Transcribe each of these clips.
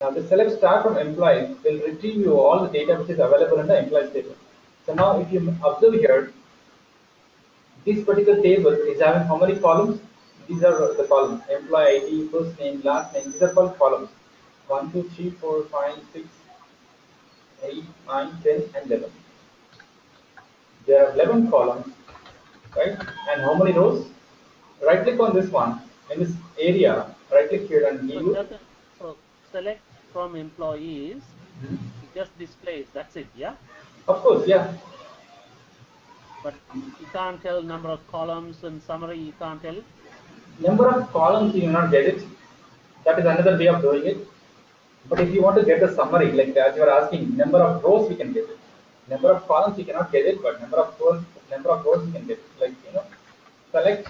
Now the select star from employees will retrieve you all the data which is available in the employees table. So now if you observe here, this particular table is having how many columns? These are the columns: employee ID, first name, last name. These are called columns. 1, 2, 3, 4, 5, 6, 8, 9, 10, and 11. There are 11 columns, right? And how many rows? Right click on this one in this area. Right click here and give So, you. so select from employees, it just displays, that's it, yeah? Of course, yeah. But you can't tell number of columns and summary, you can't tell? Number of columns you will not get it. That is another way of doing it. But if you want to get the summary, like as you are asking, number of rows we can get it. Number of columns you cannot get it, but number of rows you can get it. Like select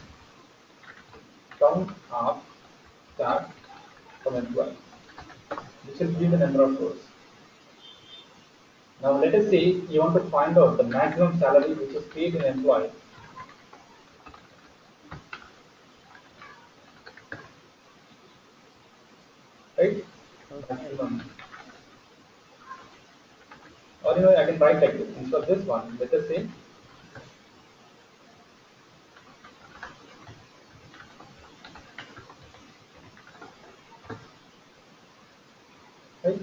count of start from employee. This will give the number of rows. Now let us say you want to find out the maximum salary which is paid in employee. Right? Okay. Maximum. Or I can write like this. Instead of this one, let us say right.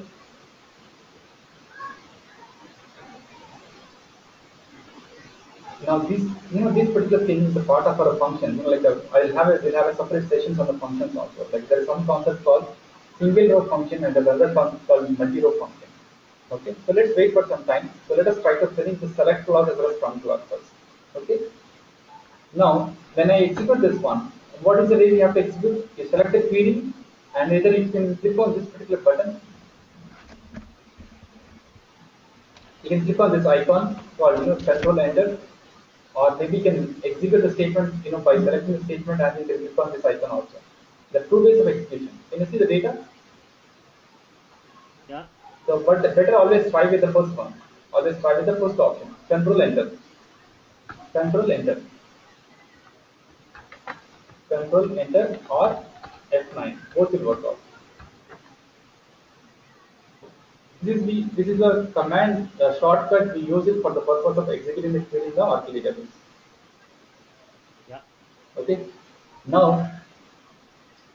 Now this particular thing is a part of our function. Like we'll have a separate sessions on the functions also. Like there is some concept called single row function and there's another concept called multi-row function. Okay, so let's wait for some time. So let us try to finish the select clause as well as from clause first. Okay. Now when I execute this one, what is the way we have to execute? You select a query and either you can click on this particular button. You can click on this icon called control enter, or maybe you can execute the statement by selecting the statement and you can click on this icon also. There are two ways of execution. Can you see the data? Yeah. So, but better always try with the first one. Always try with the first option. Control enter. Control enter. Control enter or F9. Both will work out. This is a command shortcut. We use it for the purpose of executing the query in the Oracle database. Yeah. Okay. Now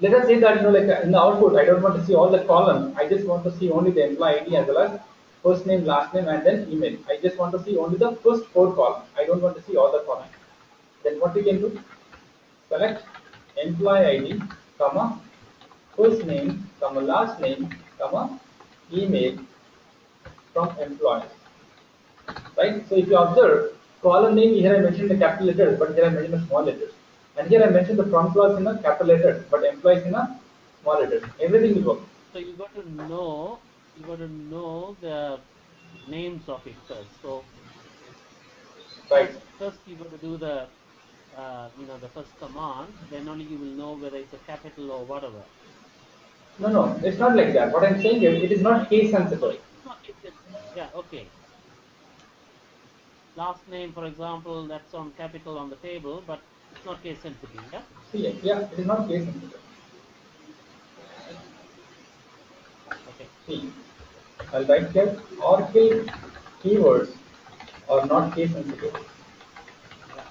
let us say that like in the output, I don't want to see all the columns. I just want to see only the employee ID as well as first name, last name, and then email. I just want to see only the first 4 columns. I don't want to see all the columns. Then what we can do? Select employee ID, comma, first name, comma, last name, comma, email from employees. Right? So if you observe, column name here I mentioned the capital letters, but here I mentioned the small letters. And here I mentioned the from clause in a capital letters, but employees in a small letters. Everything will work. So you got to know the names of it first. So Right. first you got to do the the first command, then only you will know whether it's a capital or whatever. No, no, it's not like that. What I'm saying is, it is not case Oh, sensitive. it's not. Yeah, okay. Last name, for example, that's on capital on the table, but it's not case sensitive. Yeah. See, yeah, it is not case sensitive. Okay. See, I'll write here, Oracle keywords are not case sensitive. Yeah.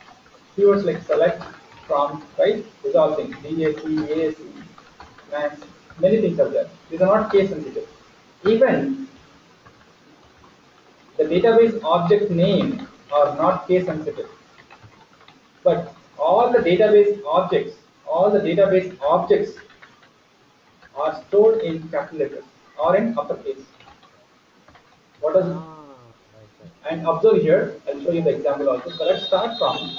Keywords like select, from, right? These are all things. DAC, AAC, max, many things are there. These are not case sensitive. Even the database object name are not case sensitive. But all the database objects are stored in capital letters or in uppercase. What does it? Right. And observe here, I'll show you the example also. So let's start from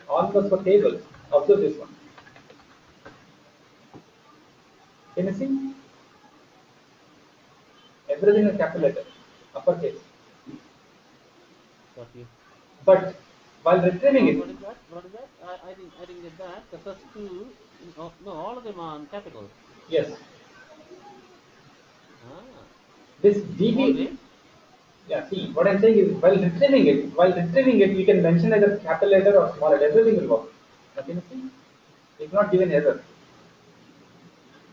almost for tables. Observe this one. Can you see? Everything in capital Yeah. letter, uppercase. Got you. But while retrieving it, What is that? What is that? I didn't get that. The first two, no, all of them are on capital. yes, Ah, this DB, always. yeah, see, what I'm saying is while retrieving it, you can mention either capital letter or small letter, everything will work. Now, can you see? It's not given error.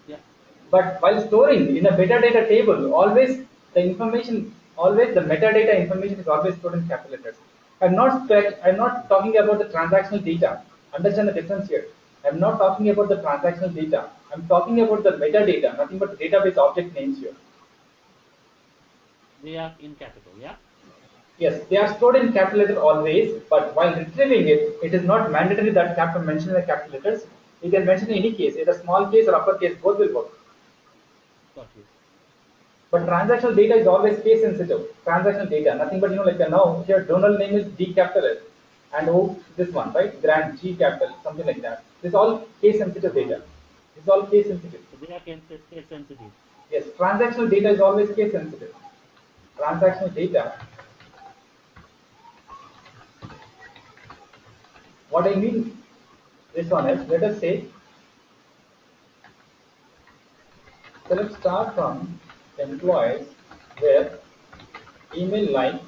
Yeah. But while storing in a metadata table, always the metadata information is always stored in capital letters. I'm not talking about the transactional data. Understand the difference here. I'm not talking about the transactional data. I'm talking about the metadata, nothing but the database object names here. They are in capital, yeah? Yes, they are stored in capital letter always, but while retrieving it, it is not mandatory that capital mention in the capital letters. You can mention in any case, either small case or uppercase, both will work. Got you. But transactional data is always case sensitive. Transactional data, nothing but like now here donor name is D capital S and O this one, right? Grant G capital, something like that. This is all case sensitive Right. data. This is all case sensitive. So they are case sensitive. Yes, transactional data is always case sensitive. Transactional data. What I mean this one is, let us say, so let's start from employees where email like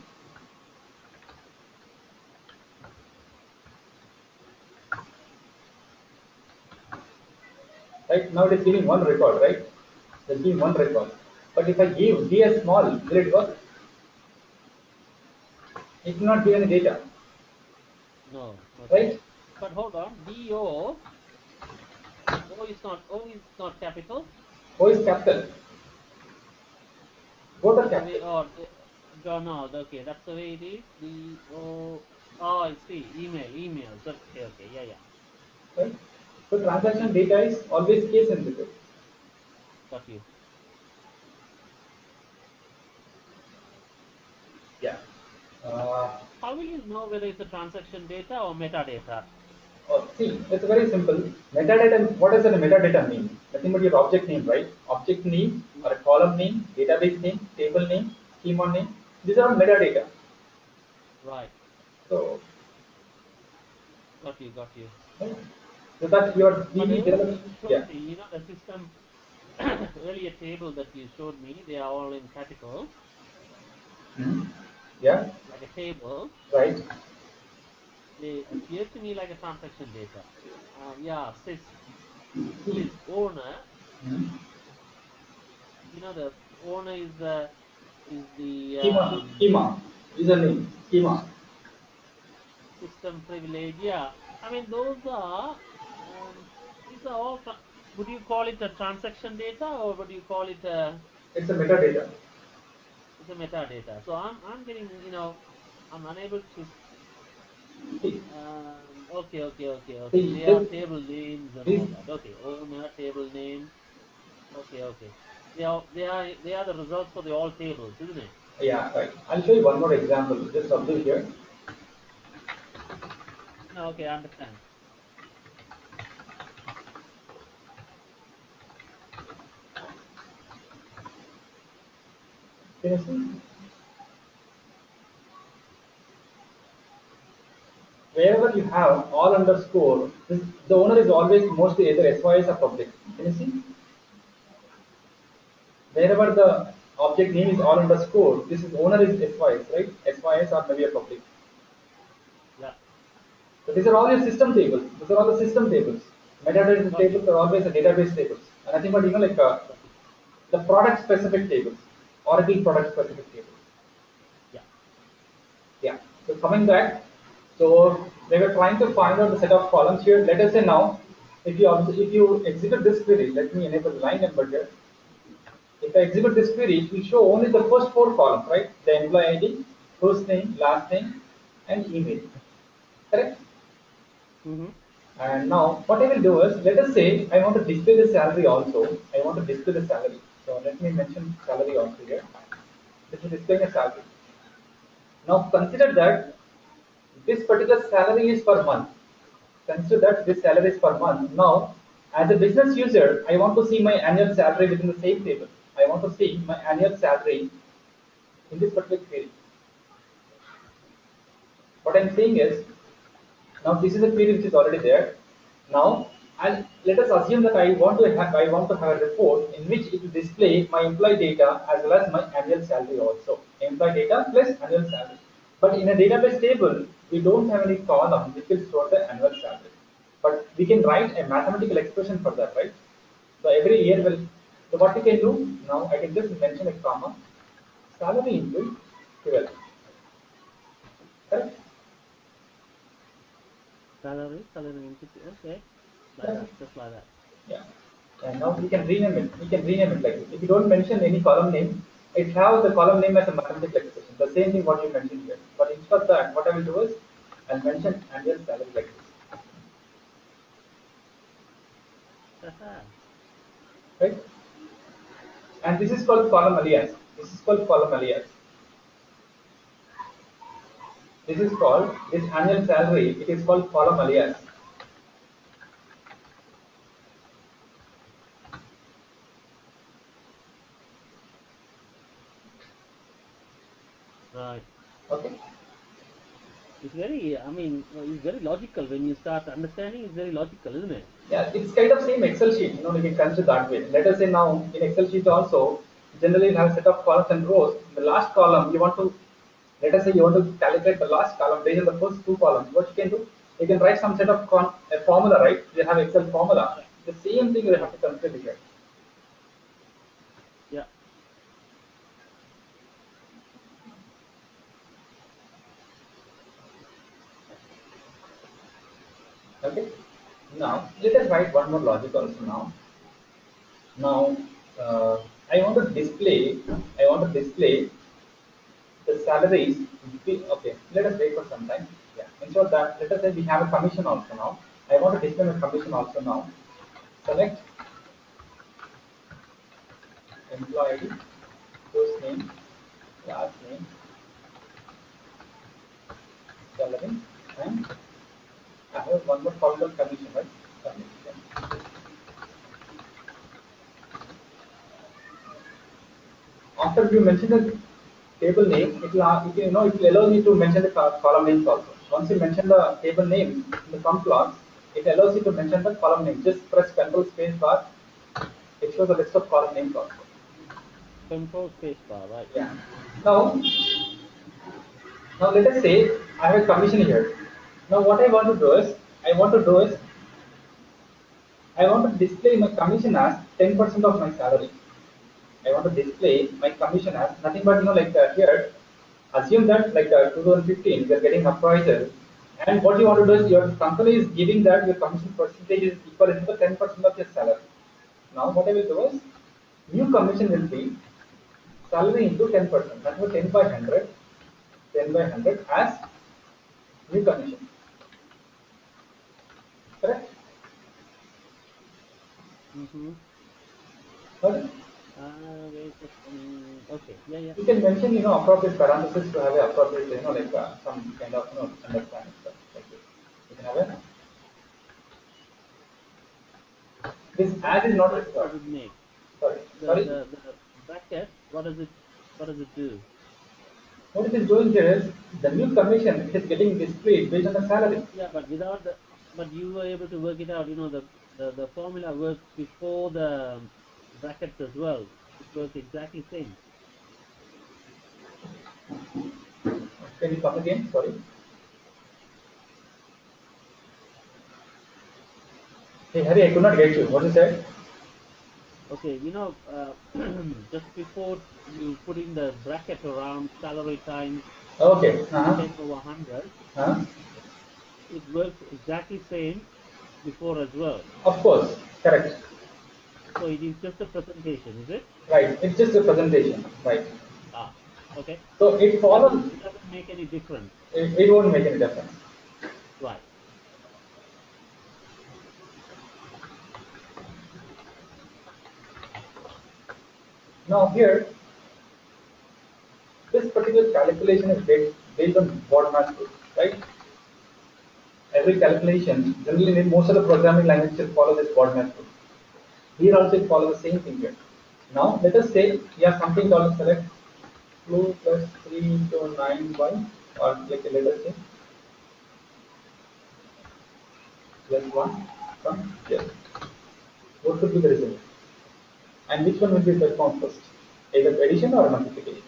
right now it is giving one record, right? It's giving one record. But if I give D as small, will it work? It will not give any data, No. Okay. right? But hold on. O is not capital. O is capital. Both are That's the way. capital. Oh, no. Okay, that's the way it is. D O. Oh, I see. Emails. Okay. Yeah. Right? So transaction data is always case sensitive. Got you. Yeah. Uh, How will you know whether it's a transaction data or metadata? See, it's very simple. Metadata, what does a metadata mean? Nothing but your object name, right? Object name or a column name, database name, table name, schema name. These are all metadata. Right. So, Got you. right? So that your But DB earlier development, you showed yeah. me, the system, earlier table that you showed me, they are all in capital, Mhm. Yeah, like a table. right. They appear to me like a transaction data. Yeah, says owner. Mhm. The owner is the Schema, username, schema. system privilege. Yeah, I mean these are all. Would you call it a transaction data or would you call it a It's a metadata. it's a metadata? So I'm getting I'm unable to. See, Okay. see They are this, table names and this all that. Okay, owner table name. Okay. They are the results for the all tables, isn't it? yeah, right. I'll show you one more example. Just observe here. No, okay, I understand. Can you see? Wherever you have all underscore, the owner is always mostly either SYS or public. Can you see? Wherever the object name is all underscore, this is owner is SYS, right? SYS or maybe a public. Yeah, So these are all your system tables. These are all the system tables. Metadata got you. tables are always a database tables. And I think, but like Got you. the product specific tables, Oracle product specific tables. Yeah. Yeah. So coming back, so they were trying to find out the set of columns here. Let us say now, if you execute this query, let me enable line number here. If I execute this query, it will show only the first four columns, right? The employee ID, first name, last name, and email. Correct? Mm-hmm. And now what I will do is, let us say I want to display the salary also. I want to display the salary. So let me mention salary also here. This is displaying a salary. Now consider that this particular salary is per month. Consider that this salary is per month. Now, as a business user, I want to see my annual salary within the same table. I want to see my annual salary in this particular query. What I'm saying is, now this is a query which is already there. Now, and let us assume that I want to have a report in which it will display my employee data as well as my annual salary also. Employee data plus annual salary. But in a database table, we don't have any column which will store the annual salary. But we can write a mathematical expression for that, right? So every year Yeah. will So what we can do now, I can just mention a comma, salary into 12. Correct? Salary into, okay, like Yes. that, just like that. Yeah. And now we can rename it. We can rename it like this. If you don't mention any column name, it has the column name as a mathematical expression. The same thing what you mentioned here. But instead of that, what I will do is I'll mention annual salary like this. Right? And this is called column alias. This is called column alias. This is called this annual salary. It is called column alias. Right. Okay. It's very, I mean, it's very logical when you start understanding. It's very logical, isn't it? Yeah, it's kind of same Excel sheet. You know, you can consider that way. Let us say now in Excel sheet also, generally you have a set of columns and rows. The last column you want to, let us say you want to calculate the last column based on the first two columns. What you can do, you can write some set of a formula, right? You have Excel formula. The same thing you Yeah. have to consider here. Yeah. Okay. Now let us write one more logic also now. Now I want to display. I want to display the salaries. Okay, let us wait for some time. Yeah. Instead of that, let us say we have a commission also now. I want to display my commission also now. Select employee ID, first name, last name, salary, and I have one more column called commission, right? Commission. After you mention the table name, it will allow you to mention the column names also. Once you mention the table name in the sum clause, it allows you to mention the column name. Just press Control Space Bar. It shows a list of column names also. Control space bar, right? Yeah. Now, now let us say I have a commission here. Now what I want to do is, I want to display my commission as 10% of my salary. I want to display my commission as nothing but here. Assume that 2015 you are getting appraisal, and what you want to do is your company is giving that your commission percentage is equal to 10% of your salary. Now what I will do is new commission will be salary into 10%. That was 10 by 100, 10 by 100 as new commission. Correct? Mm-hmm. Okay. Wait, okay, yeah, yeah. You can mention, appropriate parentheses to have a appropriate, some kind of, understanding stuff like this. You can have a, this as is not What does required. it make? Sorry, The sorry. the the bracket. What does it do? What it is doing here is the new commission it is getting displayed based on the salary. Yeah, but without the, but you were able to work it out. You know, the formula works before the brackets as well. It works exactly same. Can you come again? Sorry. Hey, Hari, I could not get you. What you said? Okay, just before you put in the bracket around salary times Okay. 10/100, Uh-huh. it works exactly same before as well. Of course. Correct. So it is just a presentation, is it? Right. It's just a presentation. Right. Ah, okay. So it follows. It doesn't make any difference. It won't make any difference. Right. Now here, this particular calculation is based on what math rules, right? Every calculation, generally most of the programming languages follow this what math rule. Here also it follows the same thing here. Now let us say you have something called select flu plus 3 into 9y, or let us say plus 1 from here. What could be the result? And which one will be performed first? Either addition or multiplication.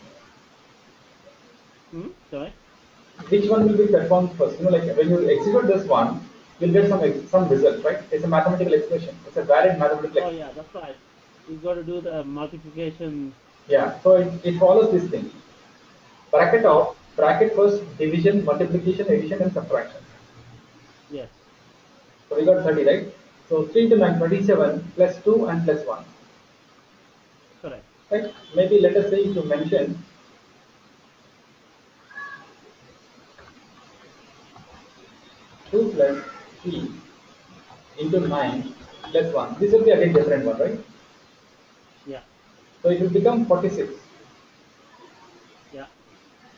Sorry. Which one will be performed first? When you execute this one, you'll get some result, right? It's a mathematical expression. It's a valid mathematical Oh expression. yeah, that's right. You got to do the multiplication. Yeah, so it follows this thing. Bracket Yeah. of bracket first division, multiplication, addition, and subtraction. Yes. So we got 30, right? So 3 into 9, 27 plus 2 and plus 1. Correct. Right? Maybe let us say if you mention 2 plus 3 into 9 plus 1. This will be again different one, right? Yeah. So it will become 46. Yeah.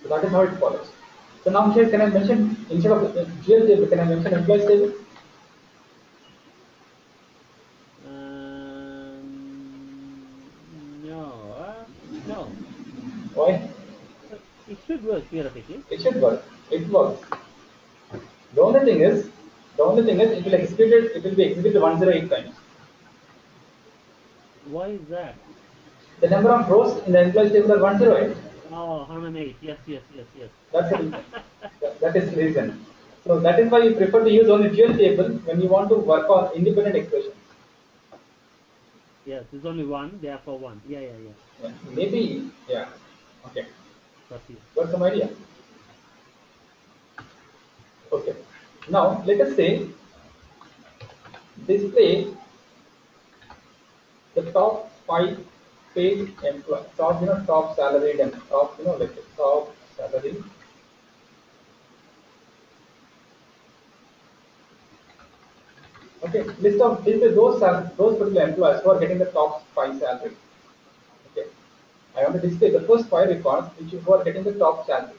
So that is how it follows. So now here can I mention instead of GL table, can I mention employees table? No. No. Why? It should work theoretically. It should work. It works. The only thing is, it will execute it. It will be executed 108 times. Why is that? The number of rows in the employees table are 108. Oh, 108. Yes, yes, yes, yes. That's the reason. That is the reason. So that is why you prefer to use only dual table when you want to work on independent expressions. Yes, there's only one, therefore one. Yeah, yeah, yeah. Yeah. Maybe, yeah. Okay. Got you. Got some idea? Okay. Now let us say display the top five paid employees, top salaried and top, like the top salary. Okay, list of those particular employees who are getting the top five salary. Okay, I want to display the first five records which who are getting the top salary.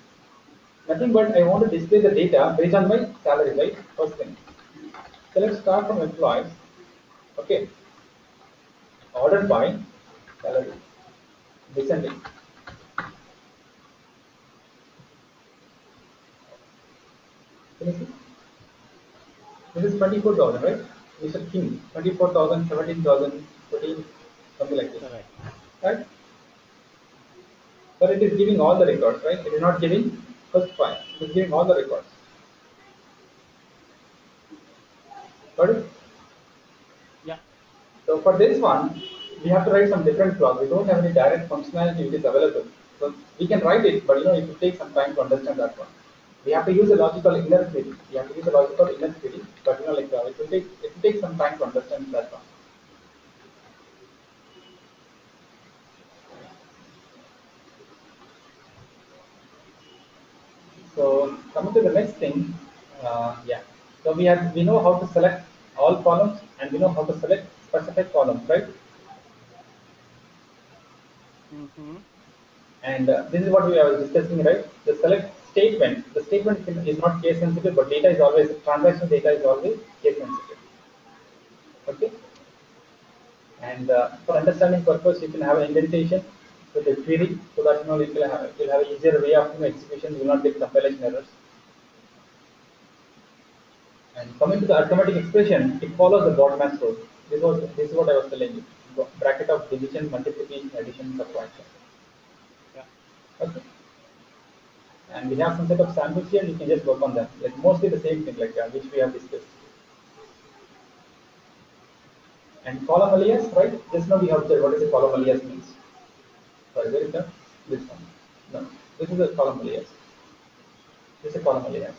Nothing but I want to display the data based on my salary, right? First thing. So let's start from employees. Okay, ordered by salary, descending. Can you see? This is 24,000, right? Mr. King, 24,000, 17,000, 14, something like this, Correct. right? But it is giving all the records, right? It is not giving first five. It is giving all the records. Got it? Yeah. So for this one, we have to write some different clause. We don't have any direct functionality which is available. So we can write it, but it will take some time to understand that one. We have to use a logical inner query. We have to use a logical inner query, but it will take some time to understand that one. So coming to the next thing, yeah. So we know how to select all columns and we know how to select specific columns, right? Mm-hmm. And this is what we are discussing, right? The select statement. The statement is not case sensitive, but data is always transaction data is always case sensitive. Okay. And for understanding purpose, you can have an indentation with the query so that you'll have an easier way of execution. You will not get compilation errors. And coming to the arithmetic expression, it follows the BODMAS rule. This is what I was telling you. Bracket of division, multiplication, addition, subtraction. Yeah. Okay. And we have some set of samples here. You can just work on them. Like mostly the same thing, like which we have discussed. And column alias, right? Just now we have said what is a column alias means. Sorry, where is that? This one. No, this is a column alias. This is a column alias.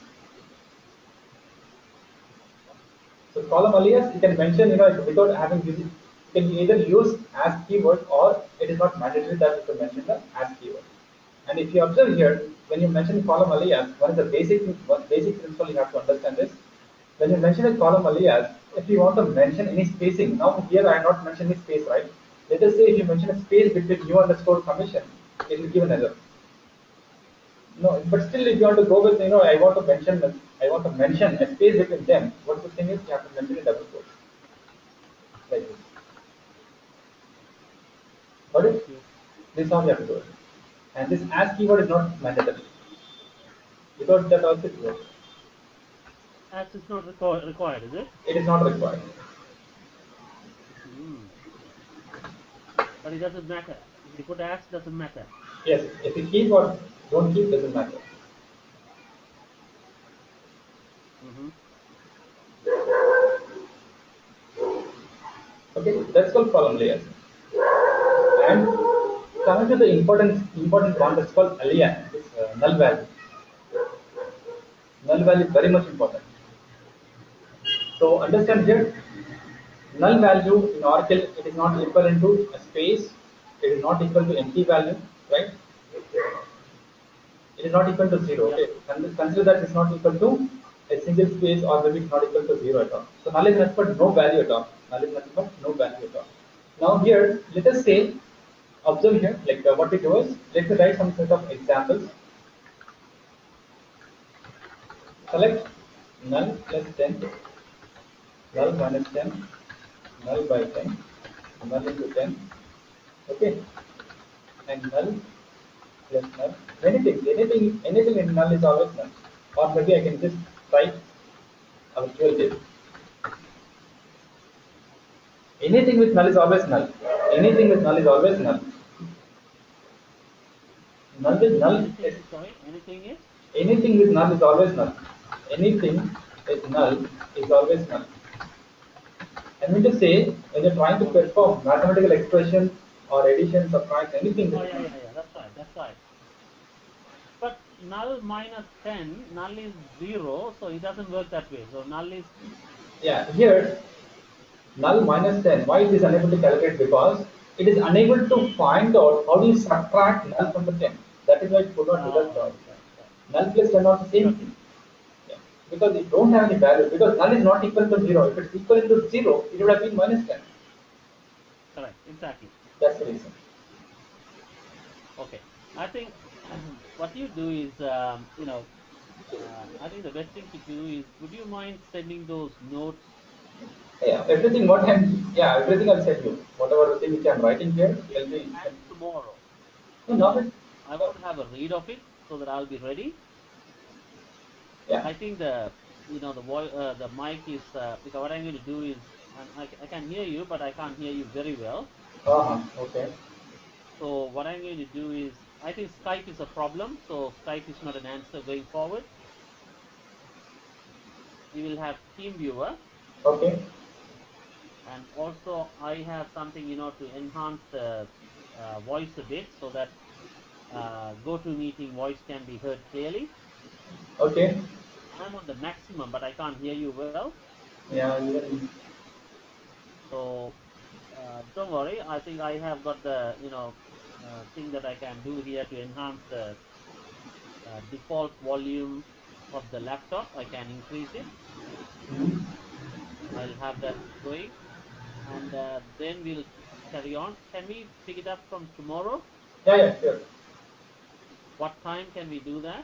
So column alias, you can mention, without having using, it can be either used as keyword or it is not mandatory that you can mention the as keyword. And if you observe here, when you mention column alias, one basic principle you have to understand is when you mention a column alias, if you want to mention any spacing, now here I am not mentioning space, right? Let us say if you mention a space between new underscore commission, it will give an error. No, but still, if you want to go with, I want to mention a space between them. What the thing is, you have to mention a double quote like this. Got Got it? you. This is how you have to do it. And this as keyword is not mandatory. Without that also it works. As is not required, is it? It is not required. Hmm. But it doesn't matter. If you put as, doesn't matter. Yes, if you keep or don't keep doesn't matter. Mm-hmm. Okay, that's called column layers. Coming to the important one, that's called alien. It's null value. Null value is very much important. So understand here, null value in Oracle, it is not equal into a space. It is not equal to empty value, right? It is not equal to zero. Yeah. Okay, consider that it's not equal to a single space, or maybe it's not equal to zero at all. So null is nothing but no value at all. Null is nothing but no value at all. Now here, let us say, observe here, like what we do is, let me write some set of examples. Select null plus 10, null minus 10, null by 10, null into 10, okay, and null plus null. Anything in null is always null. Or maybe I can just write our dual table. Anything with null is always null. Anything with null is always null. Null with null is Anything is? anything with null is always null. Anything with null is always null. I mean to say, when you're trying to perform mathematical expressions or addition, subtraction, anything Oh, with null. yeah. That's right. But null minus 10, null is 0, so it doesn't work that way. So null is... Yeah, here null minus 10. Why it is unable to calculate? Because it is unable to find out how do you subtract null from the 10. That is why it could not do that job. Right. Null plus 10 are the same Got it. thing. Yeah. Because it don't have any value. Because null is not equal to 0. If it's equal to 0, it would have been minus 10. Correct. Exactly. That's the reason. Okay. I think what you do is, I think the best thing to do is, would you mind sending those notes Yeah, everything I'll send you. Whatever the thing which I'm writing here, will be. and tomorrow? No, now it, I want to have a read of it so that I'll be ready. yeah. I think the mic is because what I'm going to do is I can hear you, but I can't hear you very well. Okay. So what I'm going to do is, I think Skype is a problem. So Skype is not an answer going forward. We will have TeamViewer, Okay. and also I have something to enhance the voice a bit so that GoToMeeting voice can be heard clearly. Okay. I'm on the maximum, but I can't hear you well. Yeah. Even, So don't worry. I think I have got the thing that I can do here to enhance the default volume of the laptop. I can increase it. I'll have that going, and then we'll carry on. Can we pick it up from tomorrow? yeah. Sure. What time can we do that?